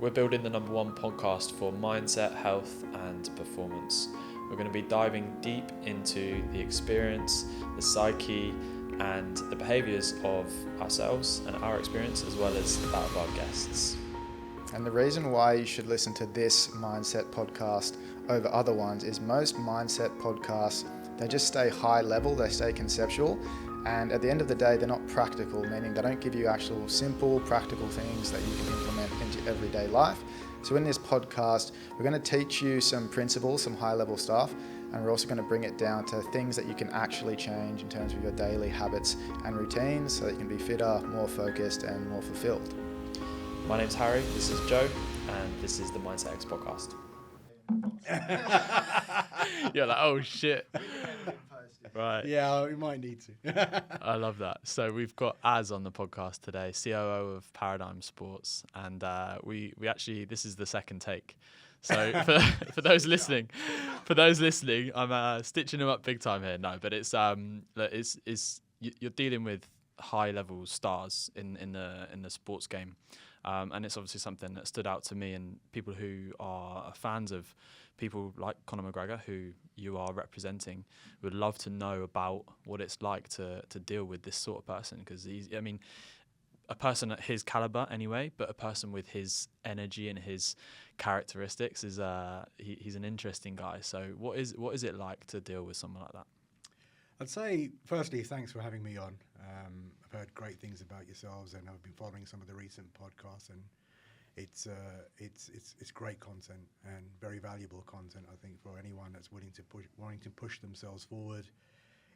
We're building the #1 podcast for mindset, health, and performance. We're going to be diving deep into the experience, the psyche, and the behaviours of ourselves and our experience, as well as that of our guests. And the reason why you should listen to this mindset podcast over other ones is most mindset podcasts, they just stay high level, they stay conceptual, and at the end of the day, they're not practical, meaning they don't give you actual simple, practical things that you can implement into everyday life. So in this podcast, we're going to teach you some principles, some high level stuff, and we're also going to bring it down to things that you can actually change in terms of your daily habits and routines so that you can be fitter, more focused, and more fulfilled. My name's Harri, this is Joe, and this is the Mindset X podcast. You're like, oh shit. Right. Yeah, we might need to. I love that. So we've got Az on the podcast today, COO of Paradigm Sports, and we actually, this is the second take. So for those listening, I'm stitching them up big time here. No, but it's you're dealing with high level stars in the sports game, and it's obviously something that stood out to me and people who are fans of people like Conor McGregor, who you are representing, would love to know about what it's like to deal with this sort of person, because a person at his caliber anyway, but a person with his energy and his characteristics is he's an interesting guy. So what is it like to deal with someone like that? I'd say, firstly, thanks for having me on. I've heard great things about yourselves, and I've been following some of the recent podcasts, and it's great content and very valuable content, I think, for anyone that's wanting to push themselves forward,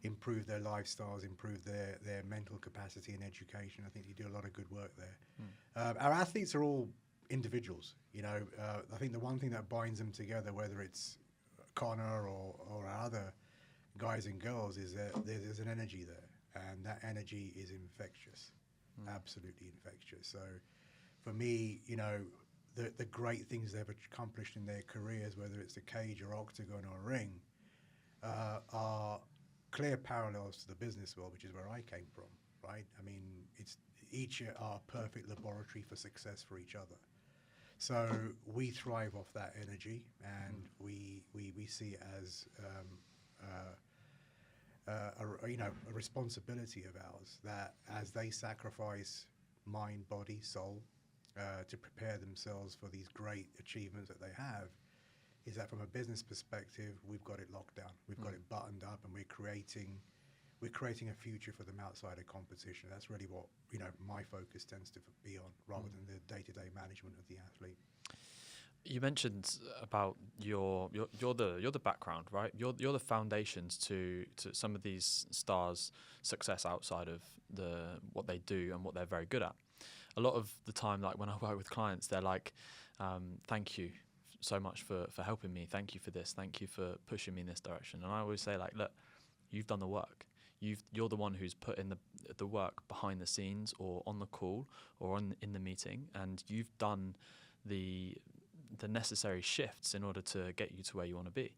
improve their lifestyles, improve their mental capacity and education. I think you do a lot of good work there. Our athletes are all individuals. I think the one thing that binds them together, whether it's Conor or our other guys and girls, is that there's an energy there, and that energy is infectious, absolutely infectious. So for me, the great things they've accomplished in their careers, whether it's a cage or octagon or a ring, are clear parallels to the business world, which is where I came from, right? I mean, each are a perfect laboratory for success for each other. So we thrive off that energy, and we see it as a responsibility of ours, that as they sacrifice mind, body, soul to prepare themselves for these great achievements that they have, is that from a business perspective, we've got it locked down, we've got it buttoned up, and we're creating a future for them outside of competition. That's really what my focus tends to be on, rather than the day-to-day management of the athlete. You mentioned about you're the background, right? You're the foundations to some of these stars' success outside of what they do and what they're very good at. A lot of the time, like when I work with clients, they're like, thank you so much for helping me. Thank you for this. Thank you for pushing me in this direction. And I always say, like, look, you've done the work. You're the one who's put in the work behind the scenes, or on the call, or in the meeting, and you've done the necessary shifts in order to get you to where you want to be.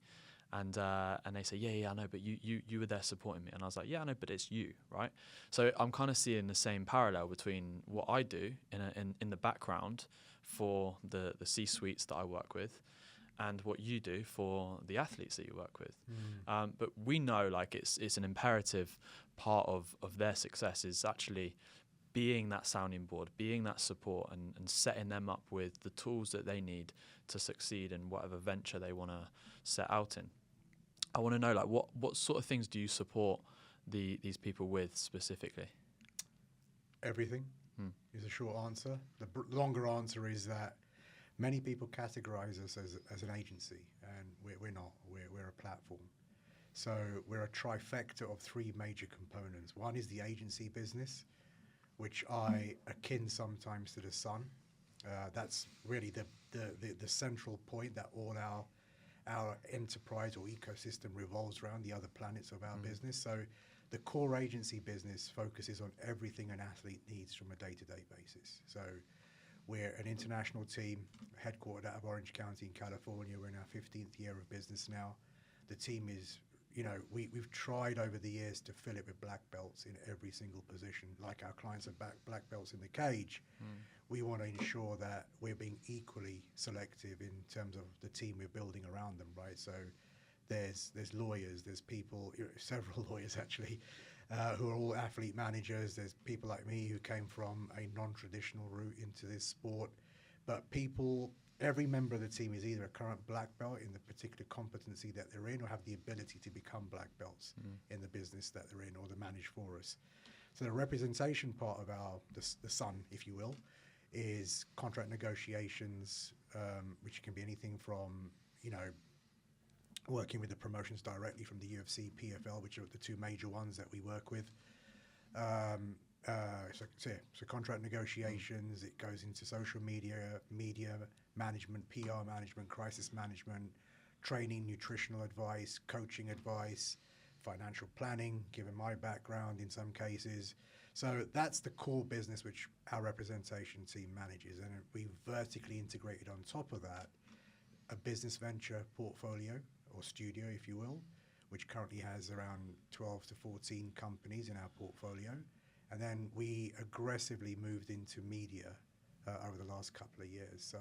And they say, yeah, I know, but you were there supporting me. And I was like, yeah, I know, but it's you, right? So I'm kind of seeing the same parallel between what I do in the background for the C-suites that I work with, and what you do for the athletes that you work with. But we know, like, it's an imperative part of their success is actually being that sounding board, being that support, and setting them up with the tools that they need to succeed in whatever venture they want to set out in. I want to know, like, what sort of things do you support these people with specifically? Everything is a short answer. The longer answer is that many people categorize us as an agency, and we're not. We're a platform. So we're a trifecta of three major components. One is the agency business, which I akin sometimes to the sun. That's really the central point that all our enterprise or ecosystem revolves around, the other planets of our business. So the core agency business focuses on everything an athlete needs from a day-to-day basis. So we're an international team headquartered out of Orange County in California. We're in our 15th year of business now. The team is we've tried over the years to fill it with black belts in every single position. Like our clients are black belts in the cage. We want to ensure that we're being equally selective in terms of the team we're building around them, right? So there's lawyers, there's people, several lawyers actually, who are all athlete managers. There's people like me who came from a non-traditional route into this sport. But every member of the team is either a current black belt in the particular competency that they're in, or have the ability to become black belts in the business that they're in, or to manage for us. So the representation part of the sun, if you will, is contract negotiations, which can be anything from, working with the promotions directly from the UFC, PFL, which are the two major ones that we work with. So contract negotiations, it goes into social media management, PR management, crisis management, training, nutritional advice, coaching advice, financial planning, given my background in some cases. So that's the core business which our representation team manages. And we vertically integrated on top of that a business venture portfolio, or studio, if you will, which currently has around 12 to 14 companies in our portfolio. And then we aggressively moved into media over the last couple of years. So,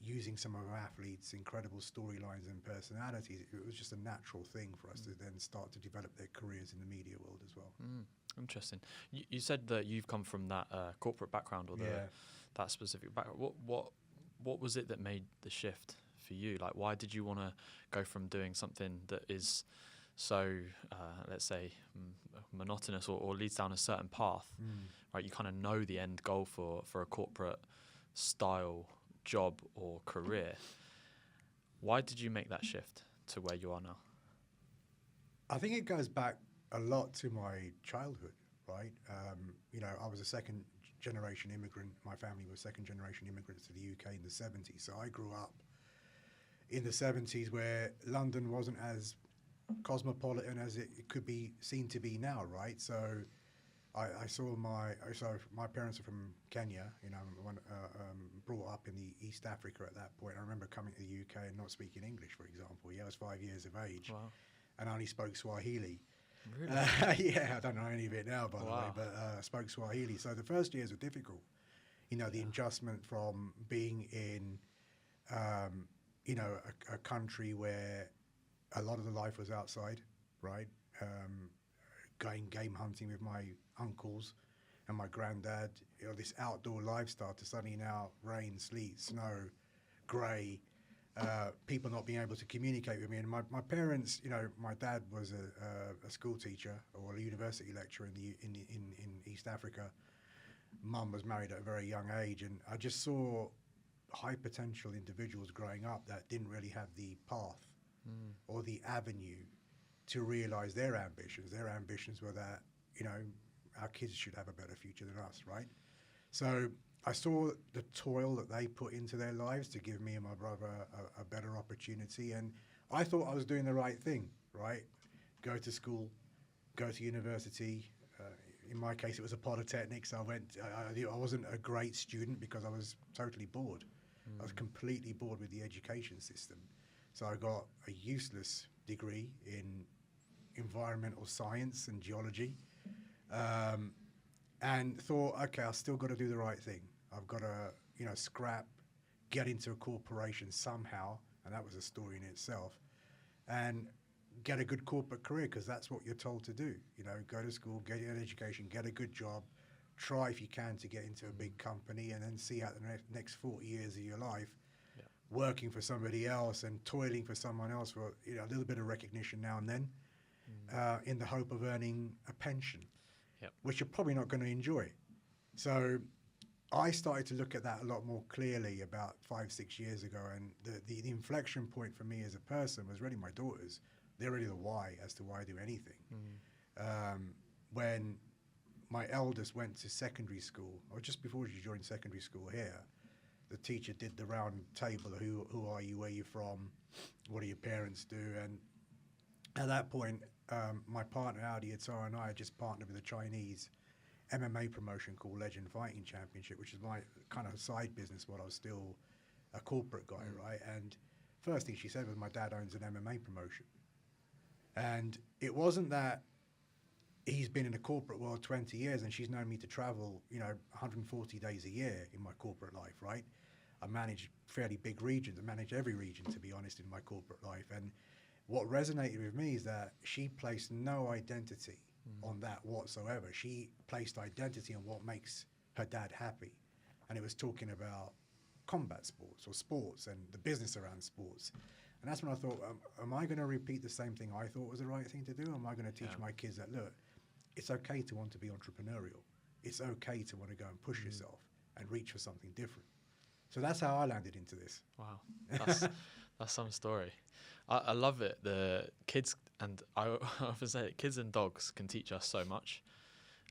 using some of our athletes' incredible storylines and personalities, it was just a natural thing for us to then start to develop their careers in the media world as well. Interesting. You said that you've come from that corporate background, or that specific background. What was it that made the shift for you? Like, why did you want to go from doing something that is so, let's say, monotonous or leads down a certain path, right? You kind of know the end goal for a corporate style job or career. Why did you make that shift to where you are now? I think it goes back a lot to my childhood, right? I was a second generation immigrant. My family was second generation immigrants to the UK in the 70s. So I grew up in the 70s where London wasn't as cosmopolitan as it could be seen to be now, right? So I saw my parents are from Kenya, brought up in the East Africa at that point. I remember coming to the UK and not speaking English, for example. I was 5 years of age. Wow. And I only spoke Swahili. Really? I don't know any of it now, by the way, but I spoke Swahili. So the first years were difficult. The adjustment from being in, a country where a lot of the life was outside, right? Going game hunting with my uncles and my granddad, this outdoor lifestyle, to suddenly now rain, sleet, snow, grey, people not being able to communicate with me. And my parents, my dad was a school teacher or a university lecturer in East Africa. Mum was married at a very young age, and I just saw high potential individuals growing up that didn't really have the path or the avenue to realize their ambitions. Their ambitions were that, our kids should have a better future than us, right? So I saw the toil that they put into their lives to give me and my brother a better opportunity, and I thought I was doing the right thing, right? Go to school, go to university. In my case, it was a polytechnic, so I wasn't a great student because I was totally bored. I was completely bored with the education system. So I got a useless degree in environmental science and geology, and thought, okay, I've still got to do the right thing. I've got to, scrap, get into a corporation somehow, and that was a story in itself, and get a good corporate career, because that's what you're told to do. Go to school, get an education, get a good job, try if you can to get into a big company, and then see out the next 40 years of your life working for somebody else and toiling for someone else for a little bit of recognition now and then, in the hope of earning a pension, which you're probably not going to enjoy. So I started to look at that a lot more clearly about 5-6 years ago, and the inflection point for me as a person was really my daughters. They're really the why as to why I do anything. When my eldest went to secondary school, or just before she joined secondary school here, the teacher did the round table, who are you, where are you from, what do your parents do? And at that point, my partner, Azhar, and I had just partnered with a Chinese MMA promotion called Legend Fighting Championship, which is my kind of side business while I was still a corporate guy, right? And first thing she said was, my dad owns an MMA promotion. And it wasn't that he's been in the corporate world 20 years and she's known me to travel, 140 days a year in my corporate life, right? I manage fairly big regions. I manage every region, to be honest, in my corporate life. And what resonated with me is that she placed no identity on that whatsoever. She placed identity on what makes her dad happy. And it was talking about combat sports or sports and the business around sports. And that's when I thought, am I going to repeat the same thing I thought was the right thing to do? Or am I going to teach my kids that, look, it's okay to want to be entrepreneurial. It's okay to want to go and push yourself and reach for something different. So that's how I landed into this. Wow, that's some story. I love it. The kids, and I often say, kids and dogs can teach us so much.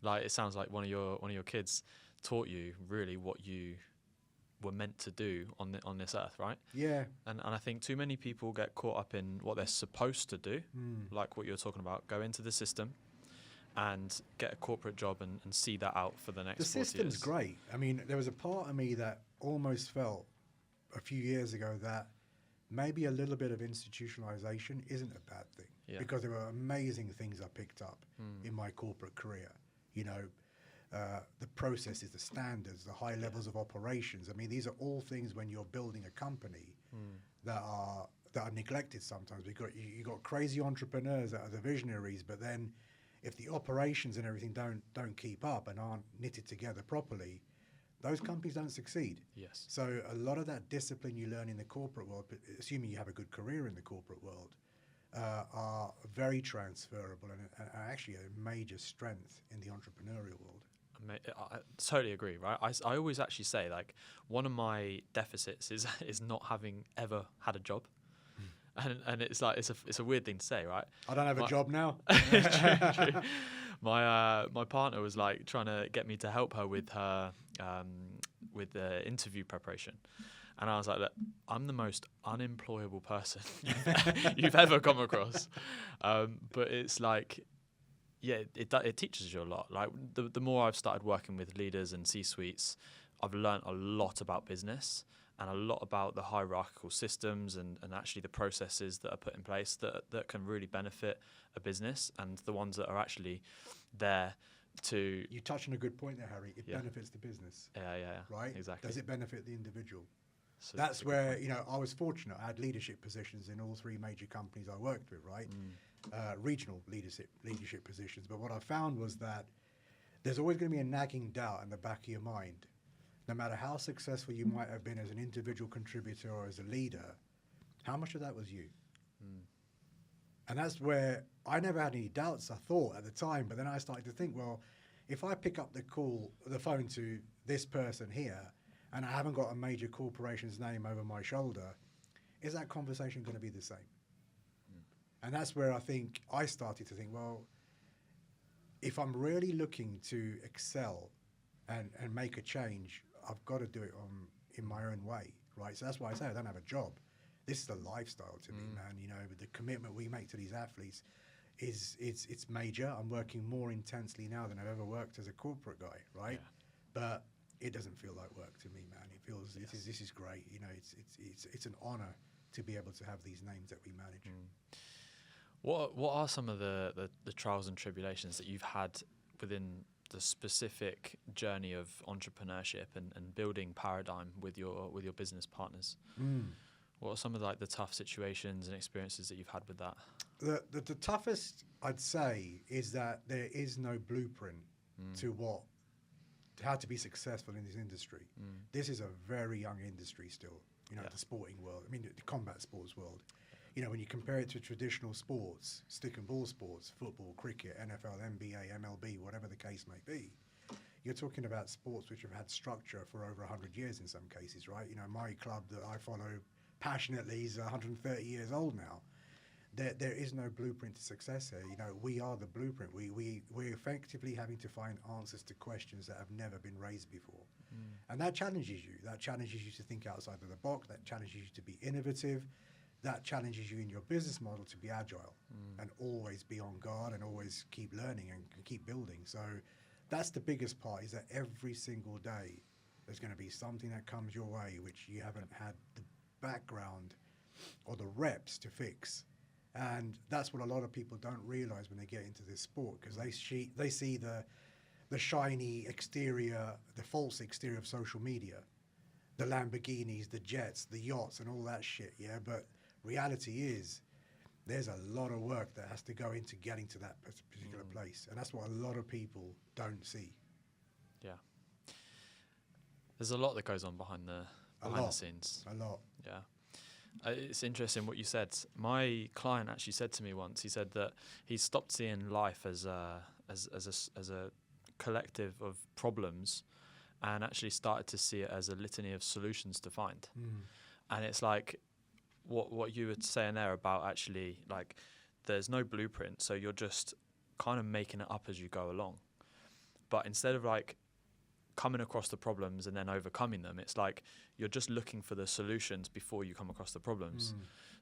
Like, it sounds like one of your kids taught you really what you were meant to do on this earth, right? Yeah. And I think too many people get caught up in what they're supposed to do, like what you're talking about, go into the system and get a corporate job and see that out for the next 40 years. The system's great. I mean, there was a part of me that almost felt a few years ago that maybe a little bit of institutionalization isn't a bad thing, because there were amazing things I picked up in my corporate career. The processes, the standards, the high levels of operations. I mean, these are all things when you're building a company that are neglected sometimes. You got crazy entrepreneurs that are the visionaries, but then if the operations and everything don't keep up and aren't knitted together properly, those companies don't succeed. Yes. So a lot of that discipline you learn in the corporate world, assuming you have a good career in the corporate world, are very transferable and are actually a major strength in the entrepreneurial world. I totally agree, right? I always actually say, like, one of my deficits is not having ever had a job. And it's like it's a weird thing to say, right? I don't have a job now. True. My partner was like trying to get me to help her with her with the interview preparation, and I was like, I'm the most unemployable person you've ever come across. But it's like, yeah, it teaches you a lot. Like the more I've started working with leaders and C-suites, I've learned a lot about business and a lot about the hierarchical systems and actually the processes that are put in place that can really benefit a business, and the ones that are actually there to... You touched on a good point there, Harry. It benefits the business. Yeah. Right? Exactly. Does it benefit the individual? So that's where, I was fortunate. I had leadership positions in all three major companies I worked with, right? Regional leadership positions. But what I found was that there's always going to be a nagging doubt in the back of your mind. No matter how successful you might have been as an individual contributor or as a leader, how much of that was you? And that's where I never had any doubts, I thought, at the time. But then I started to think, well, if I pick up the phone to this person here, and I haven't got a major corporation's name over my shoulder, is that conversation going to be the same? And that's where I think I started to think, well, if I'm really looking to excel and make a change, I've got to do it in my own way, right? So that's why I say I don't have a job. This is a lifestyle to me, man. The commitment we make to these athletes it's major. I'm working more intensely now than I've ever worked as a corporate guy, right? Yeah. But it doesn't feel like work to me, man. It feels this is great. It's an honor to be able to have these names that we manage. What are some of the trials and tribulations that you've had within the specific journey of entrepreneurship and building paradigm with your business partners? What are some of the tough situations and experiences that you've had with that? The toughest, I'd say, is that there is no blueprint to how to be successful in this industry. This is a very young industry still, the sporting world. I mean, the combat sports world. When you compare it to traditional sports, stick and ball sports, football, cricket, NFL, NBA, MLB, whatever the case may be, you're talking about sports which have had structure for over 100 years in some cases, right? My club that I follow passionately is 130 years old now. There is no blueprint to success here. We are the blueprint. We're effectively having to find answers to questions that have never been raised before. And that challenges you. That challenges you to think outside of the box. That challenges you to be innovative. That challenges you in your business model to be agile and always be on guard and always keep learning and keep building. So that's the biggest part, is that every single day there's going to be something that comes your way which you haven't had the background or the reps to fix. And that's what a lot of people don't realize when they get into this sport, because they see the shiny exterior, the false exterior of social media, the Lamborghinis, the jets, the yachts, and all that shit. Yeah, but reality is, there's a lot of work that has to go into getting to that particular place, and that's what a lot of people don't see. Yeah. There's a lot that goes on behind the scenes. A lot. Yeah. It's interesting what you said. My client actually said to me once, he said that he stopped seeing life as a collective of problems and actually started to see it as a litany of solutions to find. And it's like what you were saying there about actually, like, there's no blueprint, so you're just kind of making it up as you go along. But instead of like coming across the problems and then overcoming them, it's like you're just looking for the solutions before you come across the problems.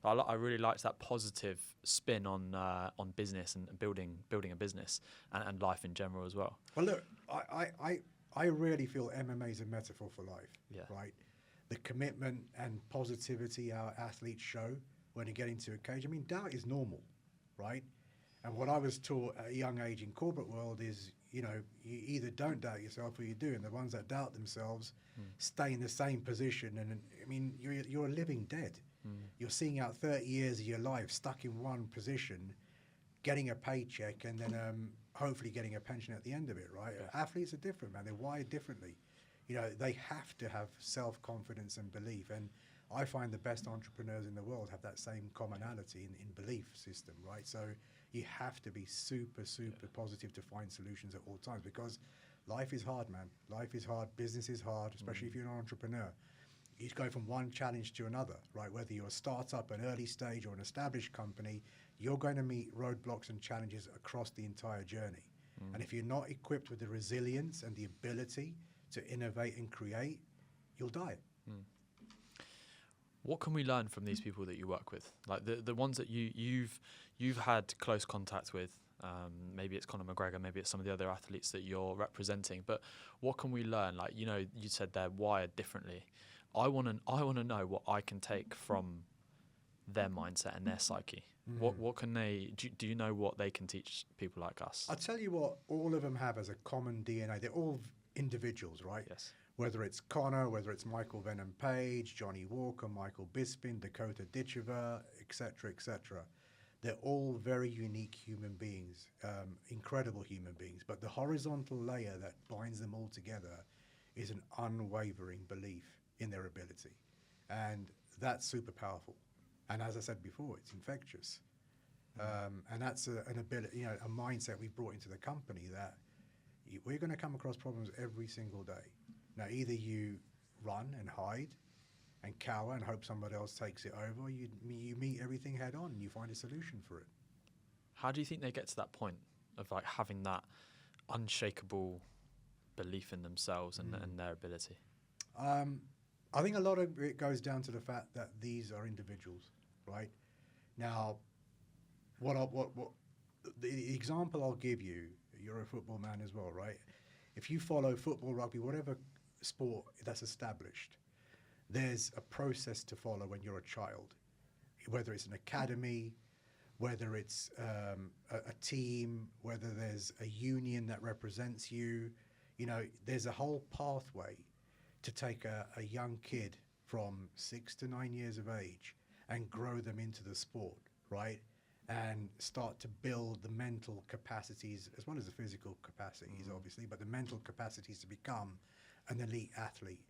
I really liked that positive spin on business and building a business and life in general as well. Well, look, I really feel MMA is a metaphor for life. Yeah. Right. The commitment and positivity our athletes show when they get into a cage. I mean, doubt is normal, right? And what I was taught at a young age in corporate world is, you know, you either don't doubt yourself or you do. And the ones that doubt themselves stay in the same position. And I mean, you're a living dead. You're seeing out 30 years of your life stuck in one position, getting a paycheck, and then hopefully getting a pension at the end of it, right? Yeah. Athletes are different, man. They're wired differently. You know, they have to have self-confidence and belief. And I find the best entrepreneurs in the world have that same commonality in belief system, right? So you have to be super positive to find solutions at all times, because life is hard, man. Life is hard. Business is hard, especially if you're an entrepreneur. You go from one challenge to another, right? Whether you're a startup, an early stage, or an established company, you're going to meet roadblocks and challenges across the entire journey. And if you're not equipped with the resilience and the ability to innovate and create, you'll die. What can we learn from these people that you work with? Like the ones that you've had close contact with. Maybe it's Conor McGregor, maybe it's some of the other athletes that you're representing. But what can we learn? Like, you know, you said they're wired differently. I want to know what I can take from their mindset and their psyche. What can they do? You know what they can teach people like us? I'll tell you what all of them have as a common DNA. They're all individuals, right? Yes. Whether it's Conor, whether it's Michael Venom Page, Johnny Walker, Michael Bisping, Dakota Ditchever, etc., etc. They're all very unique human beings, incredible human beings. But the horizontal layer that binds them all together is an unwavering belief in their ability. And that's super powerful. And as I said before, it's infectious. And that's an ability, you know, a mindset we brought into the company that we're going to come across problems every single day. Now, either you run and hide and cower and hope somebody else takes it over, or you meet everything head on and you find a solution for it. How do you think they get to that point of like having that unshakable belief in themselves and their ability? I think a lot of it goes down to the fact that these are individuals, right? Now, the example I'll give you, you're a football man as well, right? If you follow football, rugby, whatever sport that's established, there's a process to follow when you're a child, whether it's an academy, whether it's a team, whether there's a union that represents you. You know, there's a whole pathway to take a young kid from 6 to 9 years of age and grow them into the sport, right? And start to build the mental capacities as well as the physical capacities, obviously, but the mental capacities to become an elite athlete.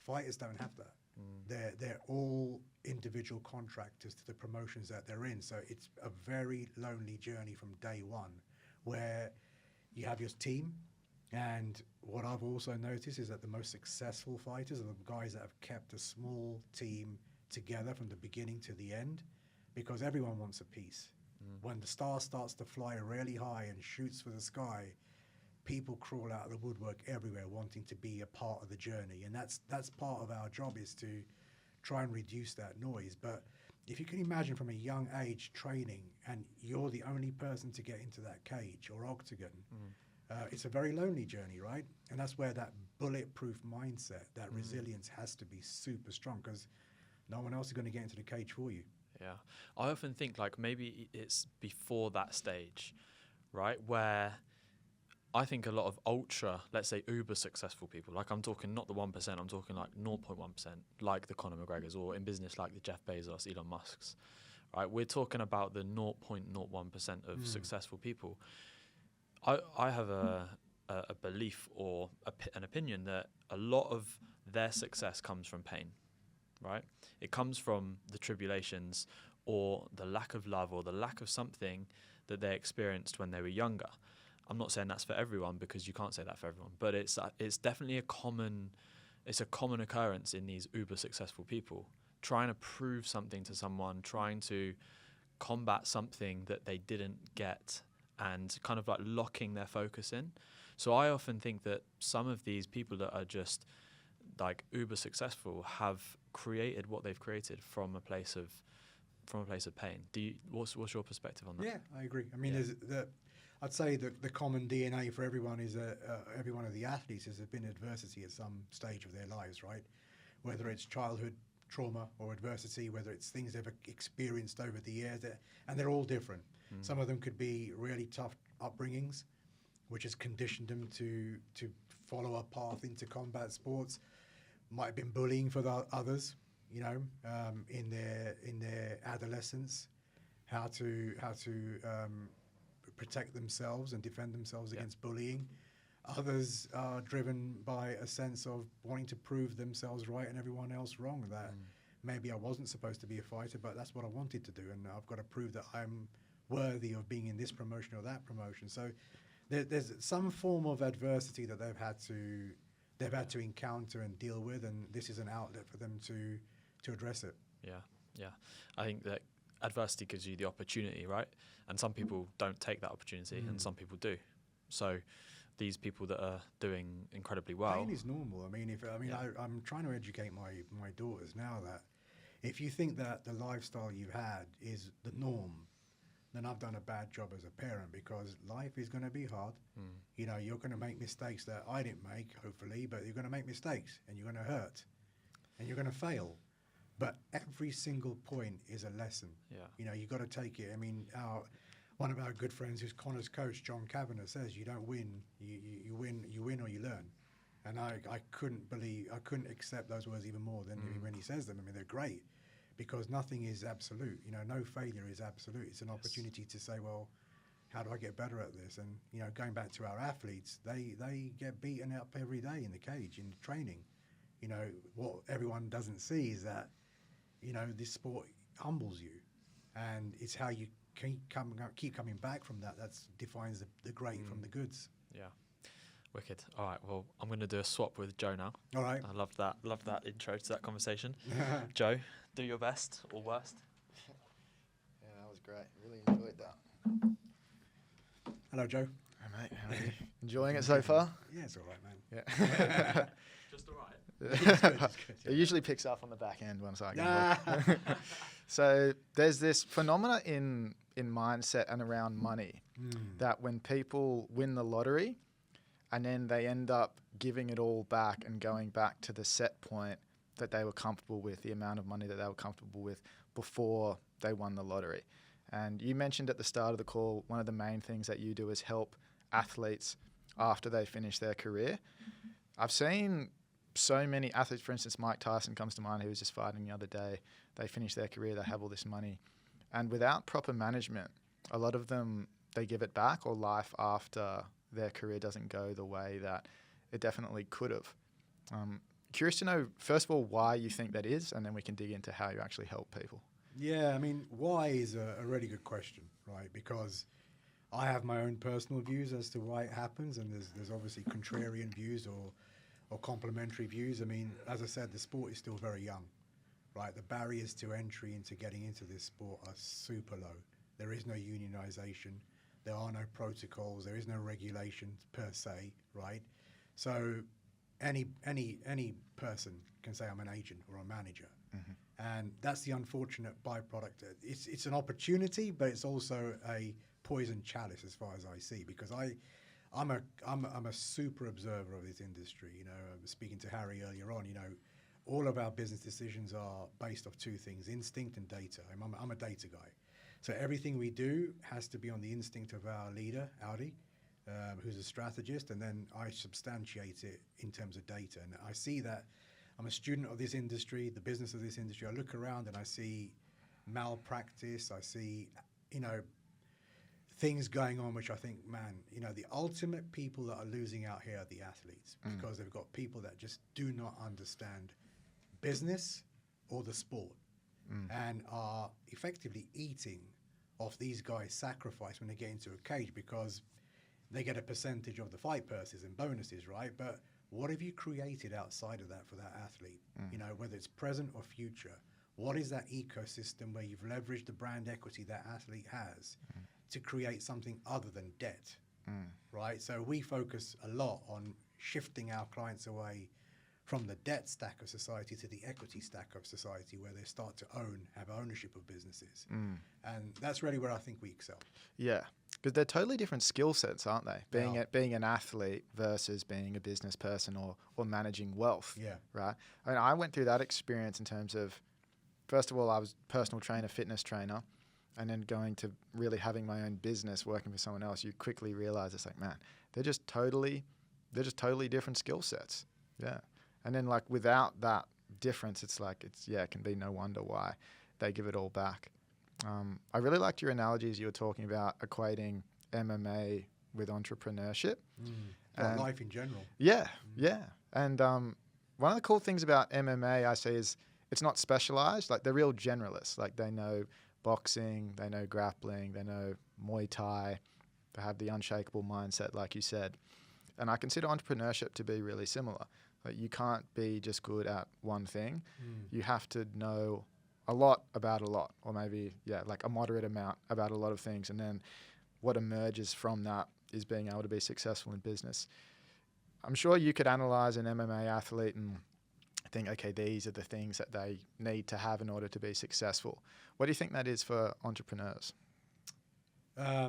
Fighters don't have that. They're all individual contractors to the promotions that they're in. So it's a very lonely journey from day one, where you have your team. And what I've also noticed is that the most successful fighters are the guys that have kept a small team together from the beginning to the end, because everyone wants a piece. When the star starts to fly really high and shoots for the sky, people crawl out of the woodwork everywhere wanting to be a part of the journey. And that's part of our job, is to try and reduce that noise. But if you can imagine from a young age training and you're the only person to get into that cage or octagon, it's a very lonely journey, right? And that's where that bulletproof mindset, that resilience has to be super strong, because no one else is going to get into the cage for you. Yeah. I often think like maybe it's before that stage, right? Where I think a lot of ultra, let's say uber successful people, like I'm talking not the 1%, I'm talking like 0.1%, like the Conor McGregors, or in business like the Jeff Bezos, Elon Musk's, right? We're talking about the 0.01% of successful people. I have a belief or an opinion that a lot of their success comes from pain, right? It comes from the tribulations or the lack of love or the lack of something that they experienced when they were younger. I'm not saying that's for everyone, because you can't say that for everyone, but it's definitely a common occurrence in these uber successful people, trying to prove something to someone, trying to combat something that they didn't get, and kind of like locking their focus in. So I often think that some of these people that are just like uber successful have created what they've created from a place of pain. What's your perspective on that? Yeah, I agree. I mean, I'd say that the common DNA for everyone is every one of the athletes has been adversity at some stage of their lives, right? Whether it's childhood trauma or adversity, whether it's things they've experienced over the years, and they're all different. Some of them could be really tough upbringings, which has conditioned them to follow a path into combat sports. Might have been bullying for the others, you know, in their adolescence, how to protect themselves and defend themselves against bullying. Others are driven by a sense of wanting to prove themselves right and everyone else wrong, that maybe I wasn't supposed to be a fighter, but that's what I wanted to do, and I've got to prove that I'm worthy of being in this promotion or that promotion. So there's some form of adversity that they've had to encounter and deal with, and this is an outlet for them to address it. Yeah. I think that adversity gives you the opportunity, right? And some people don't take that opportunity, and some people do. So these people that are doing incredibly well. Pain is normal. I'm trying to educate my daughters now that if you think that the lifestyle you've had is the norm, then I've done a bad job as a parent, because life is going to be hard. You know, you're going to make mistakes that I didn't make, hopefully, but you're going to make mistakes, and you're going to hurt, and you're going to fail. But every single point is a lesson. Yeah. You know, you've got to take it. I mean, one of our good friends, who's Conor's coach, John Kavanagh, says you don't win, you win or you learn. And I couldn't accept those words even more than when he says them. I mean, they're great, because nothing is absolute. You know, no failure is absolute. It's an opportunity to say, well, how do I get better at this? And, you know, going back to our athletes, they get beaten up every day in the cage, in training. You know, what everyone doesn't see is that, you know, this sport humbles you, and it's how you keep coming back from that. That defines the great from the goods. Yeah. Wicked. All right. Well, I'm going to do a swap with Joe now. All right. I love that. Love that intro to that conversation. Joe, do your best or worst. Yeah, that was great. Really enjoyed that. Hello, Joe. Hey, mate. How are you? Enjoying it so far? Yeah, it's all right, man. Yeah. Just all right. It's good, It usually picks up on the back end once I get So there's this phenomena in mindset and around money that when people win the lottery and then they end up giving it all back and going back to the set point that they were comfortable with, the amount of money that they were comfortable with before they won the lottery. And you mentioned at the start of the call, one of the main things that you do is help athletes after they finish their career. I've seen so many athletes, for instance, Mike Tyson comes to mind, who was just fighting the other day. They finish their career, they have all this money. And without proper management, a lot of them, they give it back, or life after their career doesn't go the way that it definitely could have. Curious to know, first of all, why you think that is, and then we can dig into how you actually help people. Yeah, I mean, why is a really good question, right? Because I have my own personal views as to why it happens, and there's obviously contrarian views or complementary views. I mean, as I said, the sport is still very young, right? The barriers to entry into getting into this sport are super low. There is no unionization. There are no protocols. There is no regulations per se, right? So any person can say I'm an agent or a manager. And that's the unfortunate byproduct. It's an opportunity, but it's also a poison chalice as far as I see, because I'm a super observer of this industry. You know, speaking to Harri earlier on, you know, all of our business decisions are based off two things: instinct and data. I'm a data guy, so everything we do has to be on the instinct of our leader, Audi, who's a strategist, and then I substantiate it in terms of data. And I see that I'm a student of this industry, the business of this industry. I look around and I see malpractice. I see, things going on which I think, man, the ultimate people that are losing out here are the athletes, because they've got people that just do not understand business or the sport and are effectively eating off these guys' sacrifice when they get into a cage, because they get a percentage of the fight purses and bonuses, right? But what have you created outside of that for that athlete? Whether it's present or future, what is that ecosystem where you've leveraged the brand equity that athlete has to create something other than debt, right? So we focus a lot on shifting our clients away from the debt stack of society to the equity stack of society, where they start to have ownership of businesses. And that's really where I think we excel. Yeah, because they're totally different skill sets, aren't they? Being an athlete versus being a business person or managing wealth. Yeah. Right? I mean, I went through that experience in terms of, first of all, I was personal trainer, fitness trainer, and then going to really having my own business, working for someone else. You quickly realize it's like, man, they're just totally different skill sets. Yeah. And then like without that difference, it's like, it can be no wonder why they give it all back. I really liked your analogies. You were talking about equating MMA with entrepreneurship. Or life in general. Yeah, yeah. And one of the cool things about MMA I see is it's not specialized. Like they're real generalists. Like they know boxing, they know grappling, they know Muay Thai. They have the unshakable mindset, like you said. And I consider entrepreneurship to be really similar. Like you can't be just good at one thing. You have to know a lot about a lot, or maybe, like a moderate amount about a lot of things. And then what emerges from that is being able to be successful in business. I'm sure you could analyze an MMA athlete and think, okay, these are the things that they need to have in order to be successful. What do you think that is for entrepreneurs? I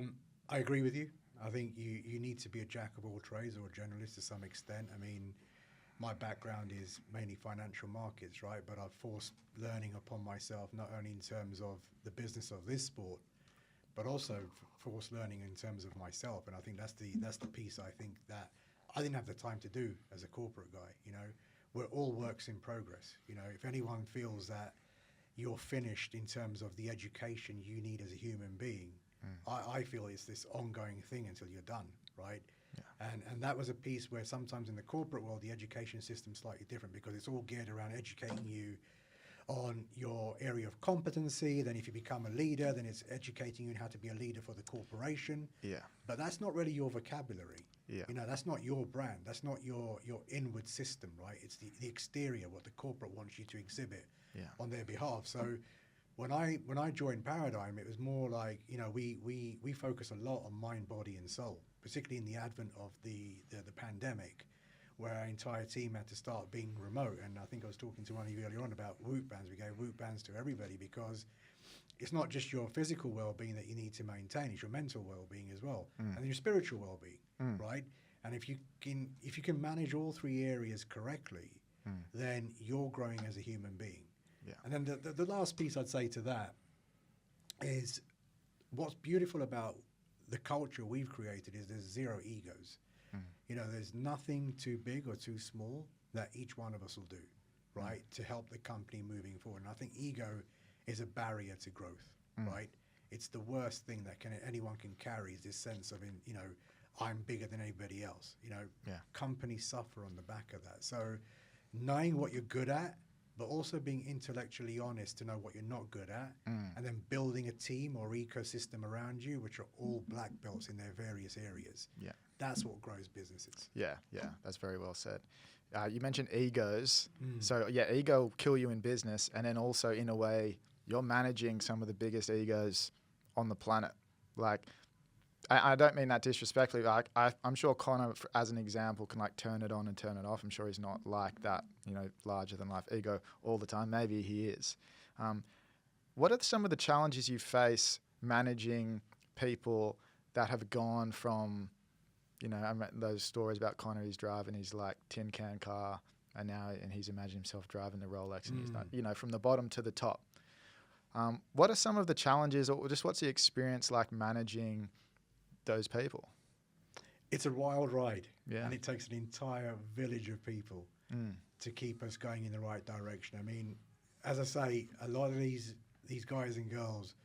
agree with you. I think you need to be a jack of all trades or a generalist to some extent. I mean, my background is mainly financial markets, right? But I've forced learning upon myself, not only in terms of the business of this sport, but also forced learning in terms of myself. And I think that's the piece I think that I didn't have the time to do as a corporate guy. We're all works in progress. If anyone feels that you're finished in terms of the education you need as a human being, I feel it's this ongoing thing until you're done, right? Yeah. And that was a piece where sometimes in the corporate world, the education system's slightly different, because it's all geared around educating you on your area of competency. Then if you become a leader, then it's educating you on how to be a leader for the corporation. Yeah. But that's not really your vocabulary. Yeah. That's not your brand. That's not your inward system, right? It's the exterior, what the corporate wants you to exhibit on their behalf. So when I joined Paradigm, it was more like, we focus a lot on mind, body, and soul, particularly in the advent of the pandemic, where our entire team had to start being remote. And I think I was talking to one of you earlier on about Whoop bands. We gave Whoop bands to everybody, because it's not just your physical well-being that you need to maintain; it's your mental well-being as well, and your spiritual well-being, right? And if you can manage all three areas correctly, then you're growing as a human being. Yeah. And then the last piece I'd say to that is, what's beautiful about the culture we've created is there's zero egos. There's nothing too big or too small that each one of us will do, right, to help the company moving forward. And I think ego is a barrier to growth, right? It's the worst thing that anyone can carry, is this sense of, I'm bigger than anybody else. Companies suffer on the back of that. So knowing what you're good at, but also being intellectually honest to know what you're not good at, and then building a team or ecosystem around you, which are all black belts in their various areas. Yeah. That's what grows businesses. Yeah, that's very well said. You mentioned egos. So ego will kill you in business, and then also in a way, you're managing some of the biggest egos on the planet. Like, I don't mean that disrespectfully. Like, I'm sure Connor, as an example, can like turn it on and turn it off. I'm sure he's not like that, larger than life ego all the time. Maybe he is. What are some of the challenges you face managing people that have gone from, I read those stories about Connor, he's driving his like tin can car and he's imagined himself driving the Rolex, and he's not, you know, from the bottom to the top. What are some of the challenges, or just what's the experience like managing those people? It's a wild ride, Yeah. and it takes an entire village of people to keep us going in the right direction. I mean, as I say, a lot of these guys and girls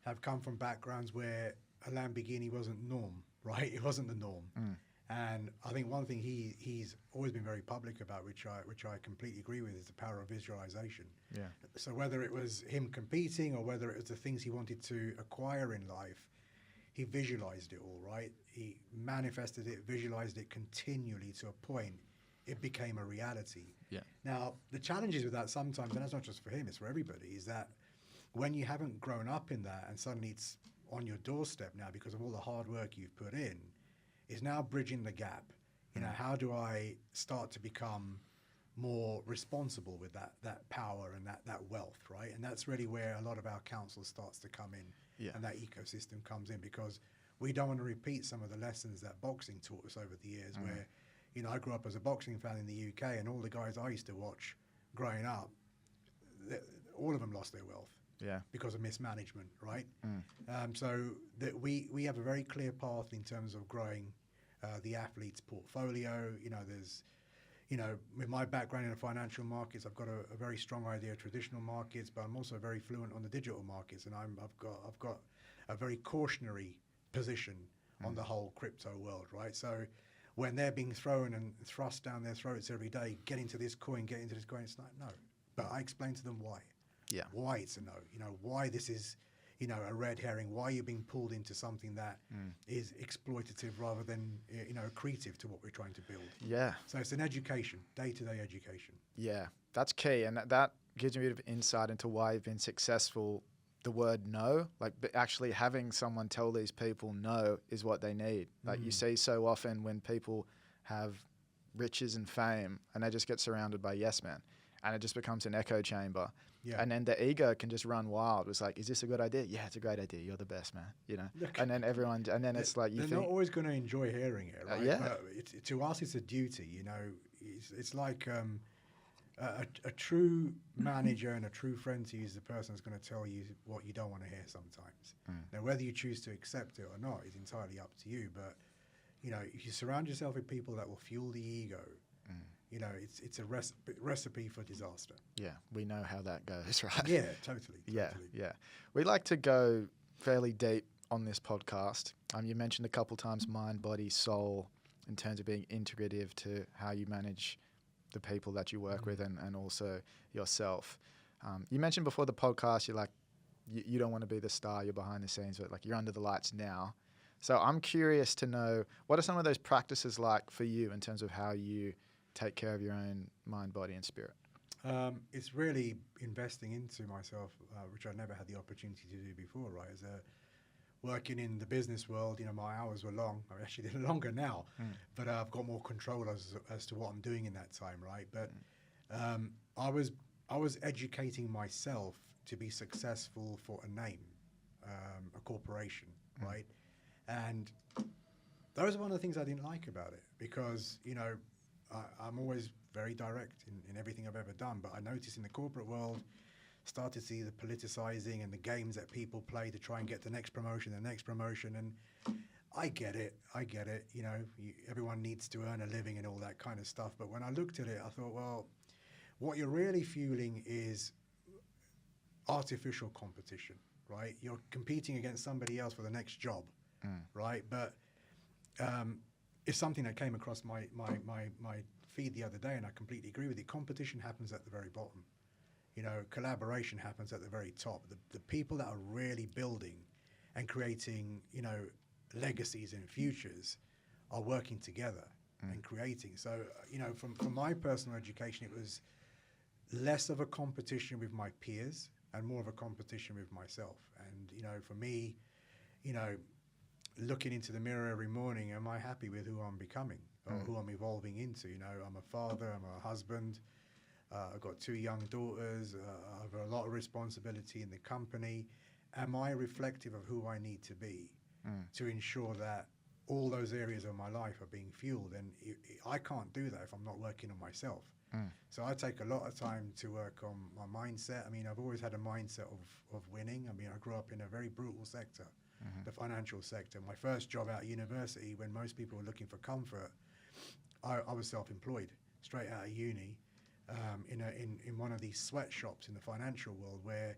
have come from backgrounds where a Lamborghini wasn't norm, right? It wasn't the norm. And I think one thing he's always been very public about, which I completely agree with, is the power of visualization. Yeah. So whether it was him competing or whether it was the things he wanted to acquire in life, he visualized it all, right? He manifested it, visualized it continually to a point it became a reality. Yeah. Now, the challenges with that sometimes, and that's not just for him, it's for everybody, is that when you haven't grown up in that and suddenly it's on your doorstep now because of all the hard work you've put in, is now bridging the gap. You know, how do I start to become more responsible with that power and that wealth, right? And that's really where a lot of our counsel starts to come in, and that ecosystem comes in, because we don't want to repeat some of the lessons that boxing taught us over the years where, you know, I grew up as a boxing fan in the UK, and all the guys I used to watch growing up, all of them lost their wealth. Yeah. Because of mismanagement, right? So that we have a very clear path in terms of growing the athlete's portfolio. You know, there's, you know, with my background in the financial markets, I've got a very strong idea of traditional markets, but I'm also very fluent on the digital markets, and I've got a very cautionary position on the whole crypto world, right? So when they're being thrown and thrust down their throats every day, get into this coin, it's like, no. But I explain to them why. Yeah. Why it's a no. You know, why this is, you know, a red herring, why you're being pulled into something that is exploitative rather than, you know, accretive to what we're trying to build. Yeah. So it's an education, day-to-day education. Yeah, that's key. And that gives me a bit of insight into why you've been successful. The word no, like actually having someone tell these people no is what they need. Like you see so often when people have riches and fame and they just get surrounded by yes men, and it just becomes an echo chamber. Yeah. And then the ego can just run wild. It's like, is this a good idea? Yeah, it's a great idea. You're the best, man. You know. Look, and then everyone, and then it's like you they're think not always going to enjoy hearing it, right? yeah. But to us, it's a duty. You know, it's like a true manager and a true friend to you is the person that's going to tell you what you don't want to hear sometimes. Now, whether you choose to accept it or not is entirely up to you. But you know, if you surround yourself with people that will fuel the ego, you know, it's a recipe for disaster. Yeah, we know how that goes, right? Yeah, totally. Yeah. We like to go fairly deep on this podcast. You mentioned a couple times mind, body, soul, in terms of being integrative to how you manage the people that you work with and also yourself. You mentioned before the podcast, you're like, you don't want to be the star, you're behind the scenes, but like you're under the lights now. So I'm curious to know, what are some of those practices like for you in terms of how you take care of your own mind, body, and spirit? It's really investing into myself, which I never had the opportunity to do before, right? As working in the business world, you know, my hours were long. I actually did longer now, but I've got more control as to what I'm doing in that time, right? But I was educating myself to be successful for a name, a corporation, right? And those are one of the things I didn't like about it, because, you know, I'm always very direct in everything I've ever done, but I noticed in the corporate world, started to see the politicizing and the games that people play to try and get the next promotion, and I get it. You know, everyone needs to earn a living and all that kind of stuff. But when I looked at it, I thought, well, what you're really fueling is artificial competition, right? You're competing against somebody else for the next job, right? But it's something that came across my feed the other day, and I completely agree with it. Competition happens at the very bottom. You know, collaboration happens at the very top. The people that are really building and creating, you know, legacies and futures are working together and creating. So, you know, from my personal education, it was less of a competition with my peers and more of a competition with myself. And, you know, for me, you know, looking into the mirror every morning, am I happy with who I'm becoming or who I'm evolving into? You know, I'm a father, I'm a husband, I've got 2 young daughters, I have a lot of responsibility in the company. Am I reflective of who I need to be to ensure that all those areas of my life are being fueled? And I can't do that if I'm not working on myself. So I take a lot of time to work on my mindset. I mean, I've always had a mindset of winning. I mean, I grew up in a very brutal sector, the financial sector. My first job out of university, when most people were looking for comfort, I was self-employed straight out of uni, in one of these sweatshops in the financial world where,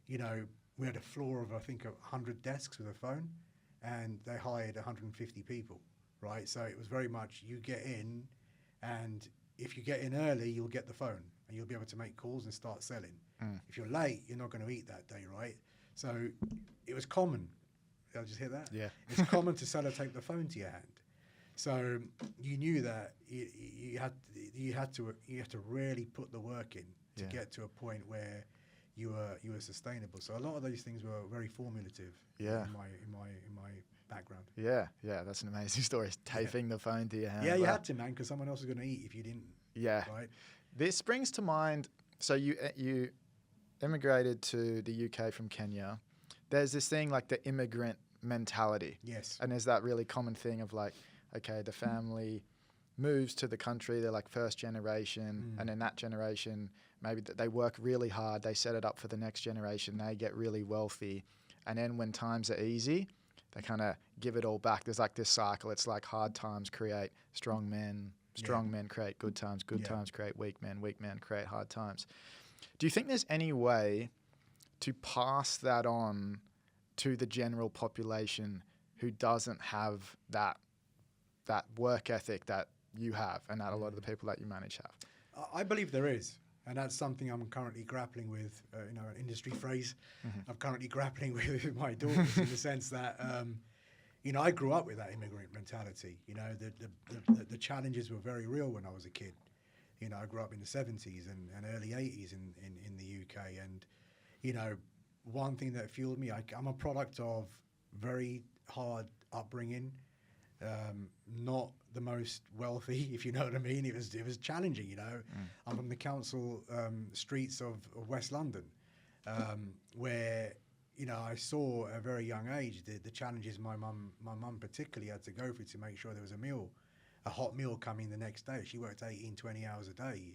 you know, we had a floor of, I think, 100 desks with a phone, and they hired 150 people, right? So it was very much you get in, and if you get in early, you'll get the phone, and you'll be able to make calls and start selling. If you're late, you're not going to eat that day, right? So it was common. Did I just hear that? Yeah. It's common to sellotape the phone to your hand. So you knew that you had to really put the work in to get to a point where you were sustainable. So a lot of those things were very formulative in my background. Yeah, that's an amazing story. Taping the phone to your hand. Yeah, you had to, man, because someone else was going to eat if you didn't. Yeah. Right. This brings to mind. So you immigrated to the UK from Kenya. There's this thing like the immigrant mentality. Yes. And there's that really common thing of like, okay, the family moves to the country, they're like first generation, and in that generation, maybe they work really hard, they set it up for the next generation, they get really wealthy, and then when times are easy, they kind of give it all back. There's like this cycle. It's like hard times create strong men, strong men create good times create weak men create hard times. Do you think there's any way to pass that on to the general population who doesn't have that work ethic that you have and that a lot of the people that you manage have? I believe there is, and that's something I'm currently grappling with. An industry phrase. I'm currently grappling with my daughters in the sense that, I grew up with that immigrant mentality. You know, the challenges were very real when I was a kid. You know, I grew up in the 70s and early 80s in the UK, and one thing that fueled me, I'm a product of very hard upbringing. Not the most wealthy, if you know what I mean. It was challenging, I'm from the council streets of West London, where I saw at a very young age the challenges my mum particularly had to go through to make sure there was a hot meal coming the next day. She worked 18, 20 hours a day.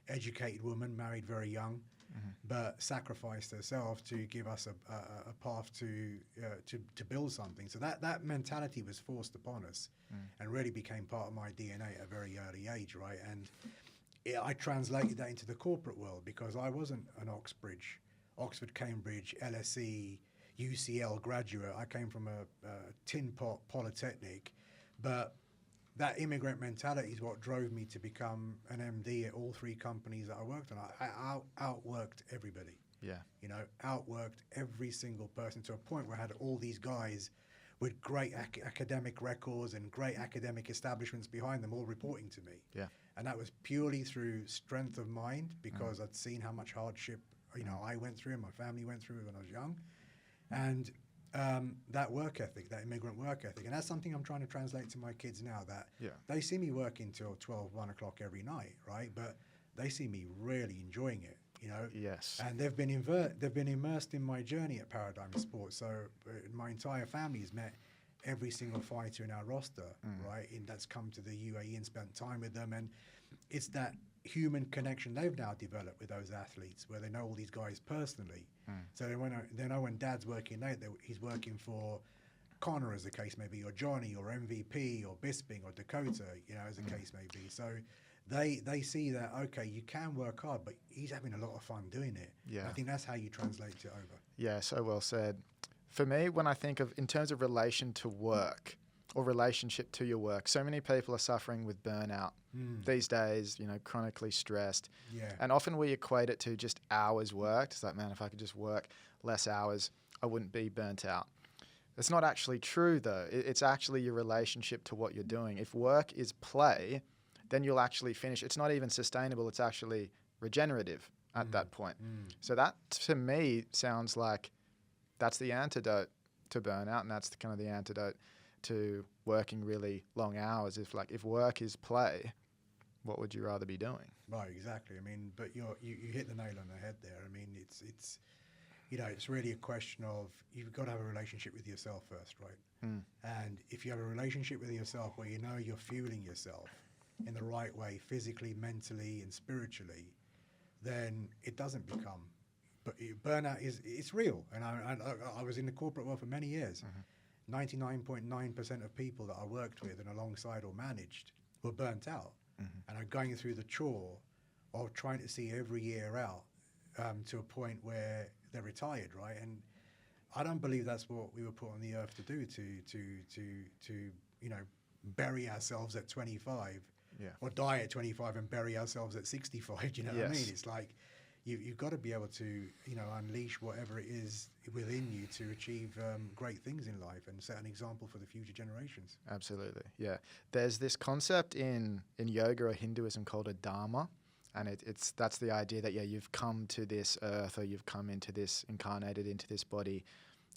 Educated woman, married very young, but sacrificed herself to give us a path to build something. So that mentality was forced upon us, and really became part of my DNA at a very early age, right? And I translated that into the corporate world because I wasn't an Oxford, Cambridge, LSE, UCL graduate. I came from a tin pot polytechnic, but that immigrant mentality is what drove me to become an MD at all three companies that I worked on. I outworked everybody. Yeah. Outworked every single person to a point where I had all these guys with great academic records and great academic establishments behind them all reporting to me. Yeah. And that was purely through strength of mind because I'd seen how much hardship, I went through and my family went through when I was young. And that work ethic, that immigrant work ethic. And that's something I'm trying to translate to my kids now, that they see me working till 12, 1 o'clock every night, right? But they see me really enjoying it, Yes. And they've been immersed in my journey at Paradigm Sports. So my entire family's met every single fighter in our roster, right? And that's come to the UAE and spent time with them. And it's that human connection they've now developed with those athletes where they know all these guys personally. So they know when Dad's working late, he's working for Connor, as the case may be, or Johnny, or MVP, or Bisping, or Dakota, as the case may be. So they see that, okay, you can work hard, but he's having a lot of fun doing it. Yeah. I think that's how you translate it over. Yeah, so well said. For me, when I think of in terms of relation to work or relationship to your work, so many people are suffering with burnout these days, chronically stressed. Yeah. And often we equate it to just hours worked. It's like, man, if I could just work less hours, I wouldn't be burnt out. It's not actually true, though. It's actually your relationship to what you're doing. If work is play, then you'll actually finish. It's not even sustainable. It's actually regenerative at that point. So that, to me, sounds like that's the antidote to burnout, and that's kind of the antidote to working really long hours. If work is play, what would you rather be doing? Right, exactly. I mean, but you hit the nail on the head there. I mean, it's really a question of you've got to have a relationship with yourself first, right? And if you have a relationship with yourself where you're fueling yourself, in the right way, physically, mentally, and spiritually, then it doesn't become. But burnout it's real, and I was in the corporate world for many years. 99.9% of people that I worked with and alongside or managed were burnt out, and are going through the chore of trying to see every year out to a point where they're retired, right? And I don't believe that's what we were put on the earth to do, to bury ourselves at 25, or die at 25 and bury ourselves at 65. Do you know what I mean? It's like you've got to be able to unleash whatever it is within you to achieve great things in life and set an example for the future generations. Absolutely, yeah. There's this concept in yoga or Hinduism called a dharma, and that's the idea that you've come to this earth, or you've come incarnated into this body,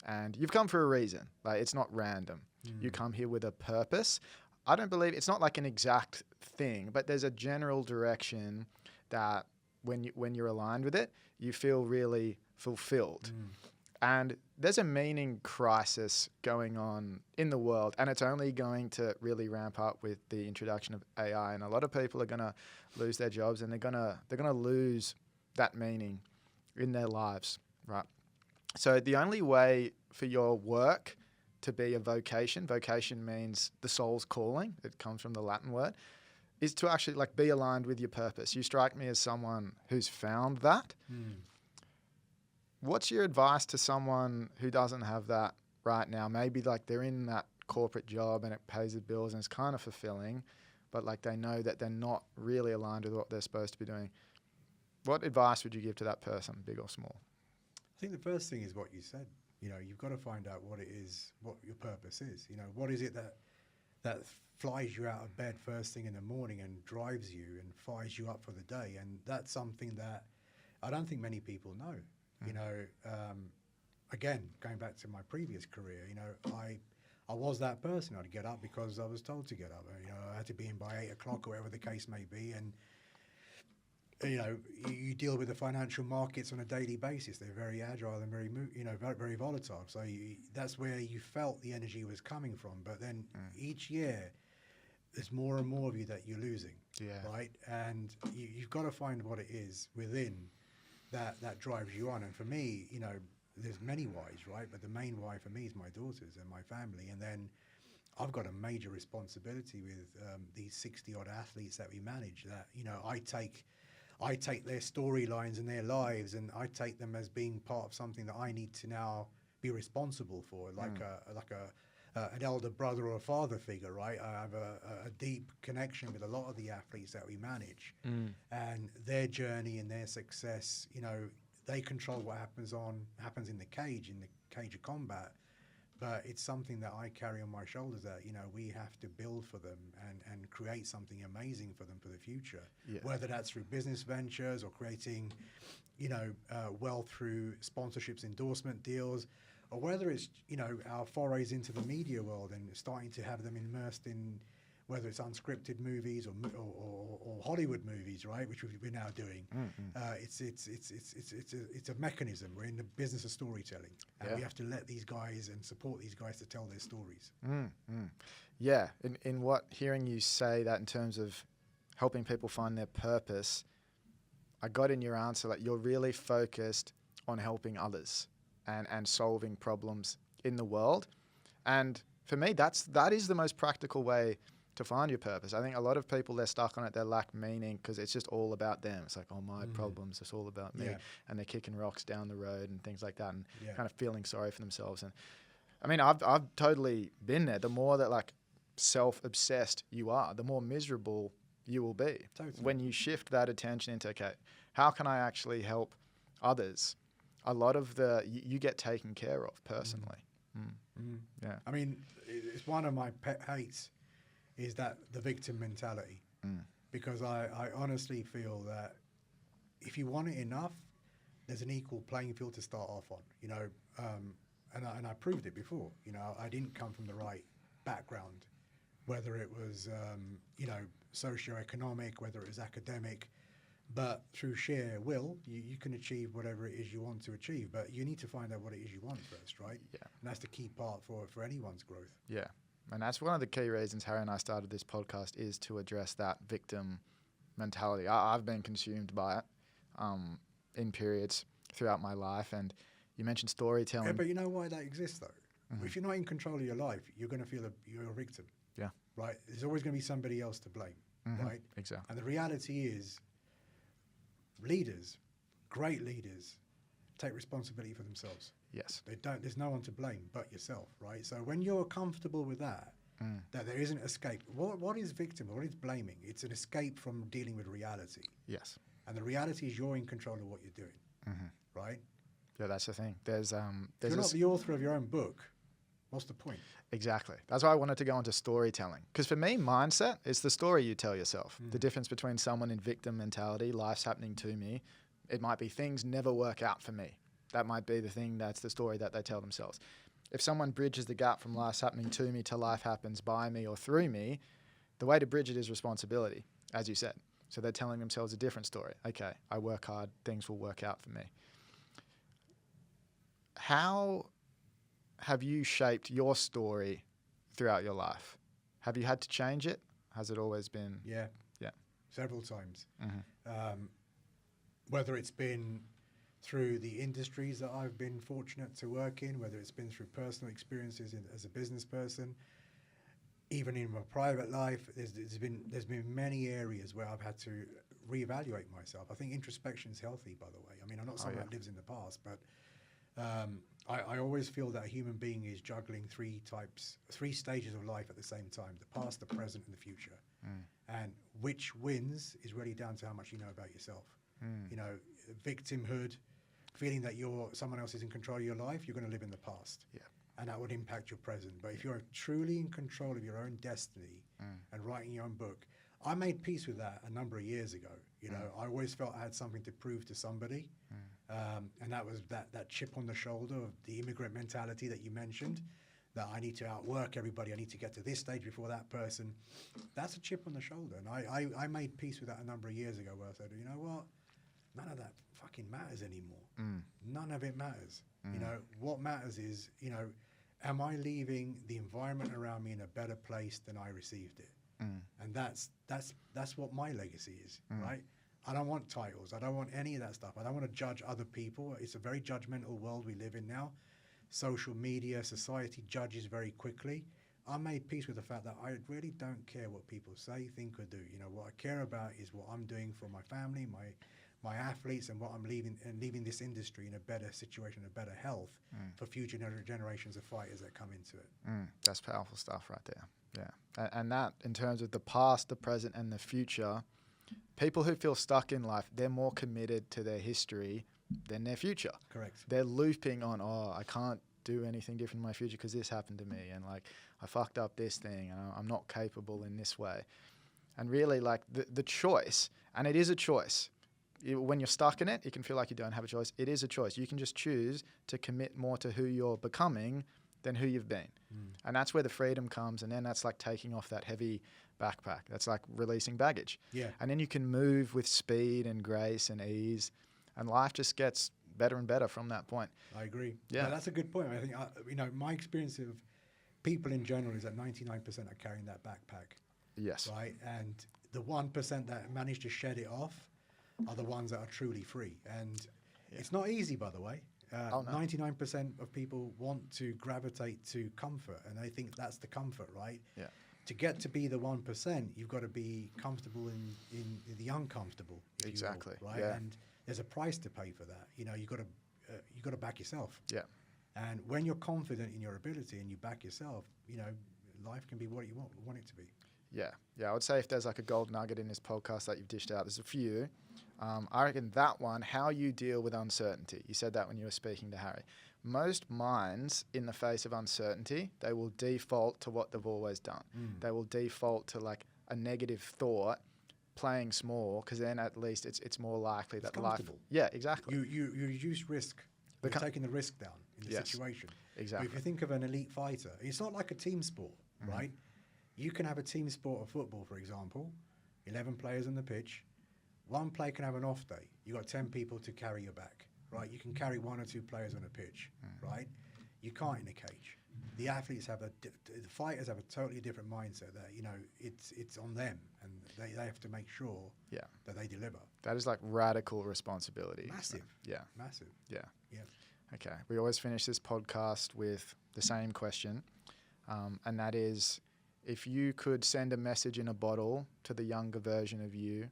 and you've come for a reason. Like, it's not random. You come here with a purpose. I don't believe it's not like an exact thing, but there's a general direction that when you're aligned with it, you feel really fulfilled. And there's a meaning crisis going on in the world, and it's only going to really ramp up with the introduction of AI. And a lot of people are going to lose their jobs, and they're gonna lose that meaning in their lives, right? So the only way for your work to be a vocation means the soul's calling. It comes from the Latin word. Is to actually like be aligned with your purpose. You strike me as someone who's found that. What's your advice to someone who doesn't have that right now? Maybe like they're in that corporate job and it pays the bills and it's kind of fulfilling, but like they know that they're not really aligned with what they're supposed to be doing. What advice would you give to that person, big or small? I think the first thing is what you said. You've got to find out what it is, what your purpose is. What is it that flies you out of bed first thing in the morning and drives you and fires you up for the day? And that's something that I don't think many people know. Again, going back to my previous career, I was that person. I'd get up because I was told to get up. I had to be in by 8 o'clock or whatever the case may be. And you deal with the financial markets on a daily basis. They're very agile and very volatile. So that's where you felt the energy was coming from. But then each year, there's more and more of you that you're losing, right? And you've got to find what it is within that drives you on. And for me, there's many whys, right? But the main why for me is my daughters and my family. And then I've got a major responsibility with these 60-odd athletes that we manage. That I take their storylines and their lives, and I take them as being part of something that I need to now be responsible for, like an elder brother or a father figure, right? I have a deep connection with a lot of the athletes that we manage, and their journey and their success. They control what happens in the cage of combat. But it's something that I carry on my shoulders that, we have to build for them and create something amazing for them for the future. Yeah. Whether that's through business ventures or creating, wealth through sponsorships, endorsement deals, or whether it's, our forays into the media world and starting to have them immersed in whether it's unscripted movies or Hollywood movies, right, which we're now doing. It's a mechanism. We're in the business of storytelling, and we have to let these guys and support these guys to tell their stories. Yeah, in what hearing you say that in terms of helping people find their purpose, I got in your answer that you're really focused on helping others and solving problems in the world. And for me, that is the most practical way to find your purpose. I think a lot of people, they're stuck on it, they lack meaning because it's just all about them. It's like, oh, my problems, it's all about me. And they're kicking rocks down the road and things like that and kind of feeling sorry for themselves. And I mean, I've totally been there. The more that like self-obsessed you are, the more miserable you will be. Totally. When you shift that attention into, okay, how can I actually help others? A lot of you get taken care of personally. Yeah. I mean, it's one of my pet hates is that the victim mentality, because I honestly feel that if you want it enough, there's an equal playing field to start off on, and I proved it before. I didn't come from the right background, whether it was socioeconomic, whether it was academic, but through sheer will, you can achieve whatever it is you want to achieve. But you need to find out what it is you want first, right? Yeah. And that's the key part for anyone's growth. Yeah. And that's one of the key reasons Harry and I started this podcast, is to address that victim mentality. I've been consumed by it in periods throughout my life. And you mentioned storytelling. Yeah, but you know why that exists, though? If you're not in control of your life, you're going to feel you're a victim. Yeah. Right? There's always going to be somebody else to blame, right? Exactly. And the reality is, leaders, great leaders, take responsibility for themselves. Yes. They don't. There's no one to blame but yourself, right? So when you're comfortable with that, that there isn't escape. What is victim? What is blaming? It's an escape from dealing with reality. Yes. And the reality is you're in control of what you're doing, right? Yeah, that's the thing. There's If you're not the author of your own book, what's the point? Exactly. That's why I wanted to go into storytelling. Because for me, mindset is the story you tell yourself. The difference between someone in victim mentality, life's happening to me, it might be things never work out for me. That might be the thing, that's the story that they tell themselves. If someone bridges the gap from life's happening to me to life happens by me or through me, the way to bridge it is responsibility, as you said. So they're telling themselves a different story. Okay, I work hard, things will work out for me. How have you shaped your story throughout your life? Have you had to change it? Has it always been? Yeah. Yeah. Several times. Whether it's been through the industries that I've been fortunate to work in, whether it's been through personal experiences as a business person, even in my private life, there's been many areas where I've had to reevaluate myself. I think introspection is healthy, by the way. I mean, I'm not someone that lives in the past, but I always feel that a human being is juggling three stages of life at the same time: the past, the present, and the future. And which wins is really down to how much you know about yourself. You know, victimhood, feeling that someone else is in control of your life, you're going to live in the past. Yeah. And that would impact your present. But if you're truly in control of your own destiny and writing your own book, I made peace with that a number of years ago. You know, I always felt I had something to prove to somebody. And that was that chip on the shoulder of the immigrant mentality that you mentioned, that I need to outwork everybody. I need to get to this stage before that person. That's a chip on the shoulder. And I made peace with that a number of years ago, where I said, you know what? None of that fucking matters anymore. None of it matters. You know, what matters is, you know, am I leaving the environment around me in a better place than I received it? And that's what my legacy is, right? I don't want titles. I don't want any of that stuff. I don't want to judge other people. It's a very judgmental world we live in now. Social media, society judges very quickly. I made peace with the fact that I really don't care what people say, think, or do. You know, what I care about is what I'm doing for my family, my athletes, and what I'm leaving this industry in a better situation, a better health for future generations of fighters that come into it. That's powerful stuff right there. Yeah. And that, in terms of the past, the present, and the future, people who feel stuck in life, they're more committed to their history than their future. Correct. They're looping on, I can't do anything different in my future because this happened to me, and like I fucked up this thing, and I'm not capable in this way. And really, like the choice, and it is a choice. When you're stuck in it, you can feel like you don't have a choice. It is a choice. You can just choose to commit more to who you're becoming than who you've been. And that's where the freedom comes. And then that's like taking off that heavy backpack. That's like releasing baggage. Yeah. And then you can move with speed and grace and ease. And life just gets better and better from that point. I agree. Yeah. No, that's a good point. I think, you know, my experience of people in general is that 99% are carrying that backpack. Yes. Right? And the 1% that manage to shed it off are the ones that are truly free. And it's not easy, by the way. 99% of people want to gravitate to comfort, and they think that's the comfort, right? Yeah. To get to be the 1%, you've got to be comfortable in the uncomfortable. Exactly. You will, right? Yeah. And there's a price to pay for that. You know, you got to back yourself. Yeah. And when you're confident in your ability and you back yourself, you know, life can be what you want it to be. Yeah. I would say if there's like a gold nugget in this podcast that you've dished out, there's a few. I reckon that one, how you deal with uncertainty. You said that when you were speaking to Harry. Most minds, in the face of uncertainty, they will default to what they've always done. They will default to like a negative thought, playing small, because then at least it's more likely that life. Yeah, exactly. You reduce risk. You're taking the risk down in the situation. Exactly. But if you think of an elite fighter, it's not like a team sport, right? You can have a team sport of football, for example, 11 players on the pitch. One player can have an off day. You've got 10 people to carry your back, right? You can carry 1 or 2 players on a pitch, right? You can't in a cage. the athletes have the fighters have a totally different mindset. That it's on them, and they have to make sure that they deliver. That is like radical responsibility. Massive. Yeah. Massive. Yeah. Yeah. Okay. We always finish this podcast with the same question, and that is, if you could send a message in a bottle to the younger version of you,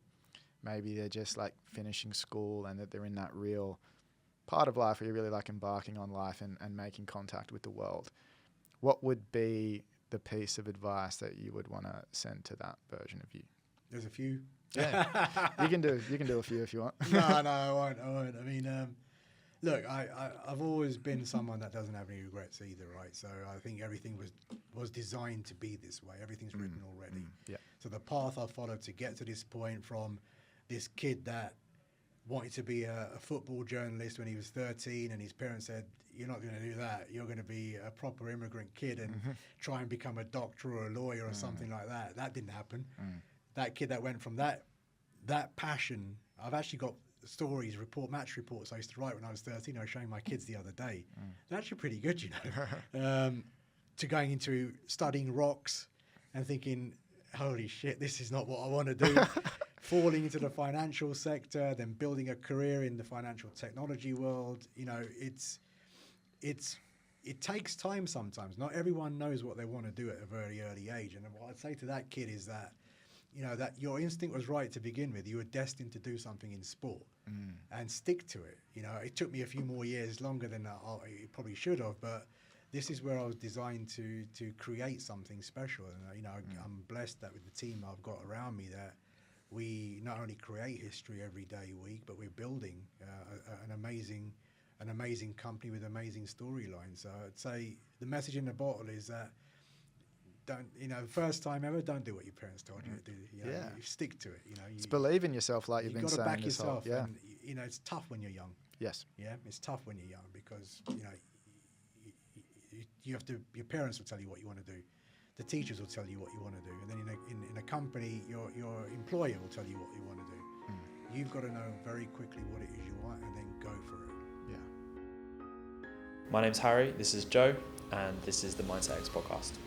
maybe they're just like finishing school and that they're in that real part of life where you're really like embarking on life and making contact with the world, what would be the piece of advice that you would want to send to that version of you? There's a few. Yeah. you can do a few if you want. No, I won't. I mean, look, I've always been someone that doesn't have any regrets either, right? So I think everything was designed to be this way. Everything's written already. Yeah. So the path I followed to get to this point, from this kid that wanted to be a football journalist when he was 13, and his parents said, "You're not going to do that. You're going to be a proper immigrant kid and try and become a doctor or a lawyer or something like that." That didn't happen. That kid that went from that passion, I've actually got stories, match reports I used to write when I was 13. I was showing my kids the other day. They're actually pretty good, you know. To going into studying rocks and thinking, holy shit, this is not what I want to do. Falling into the financial sector, then building a career in the financial technology world. You know, it takes time sometimes. Not everyone knows what they want to do at a very early age. And what I'd say to that kid is that, you know, that your instinct was right to begin with. You were destined to do something in sport and stick to it. You know, it took me a few more years longer than it probably should have, but this is where I was designed to create something special. And, you know, I'm blessed that with the team I've got around me, that we not only create history every day, week, but we're building an amazing company with amazing storylines. So I'd say the message in the bottle is that, the first time ever, don't do what your parents told you to do. You know, you stick to it. You know, it's believe in yourself, like you've been saying. You've got to back yourself. And, you know, it's tough when you're young. Yes. Yeah, it's tough when you're young because, you know, you have to. Your parents will tell you what you want to do. The teachers will tell you what you want to do, and then in a company, your employer will tell you what you want to do. You've got to know very quickly what it is you want, and then go for it. Yeah. My name's Harri, this is Joe, and this is the Mindset X podcast.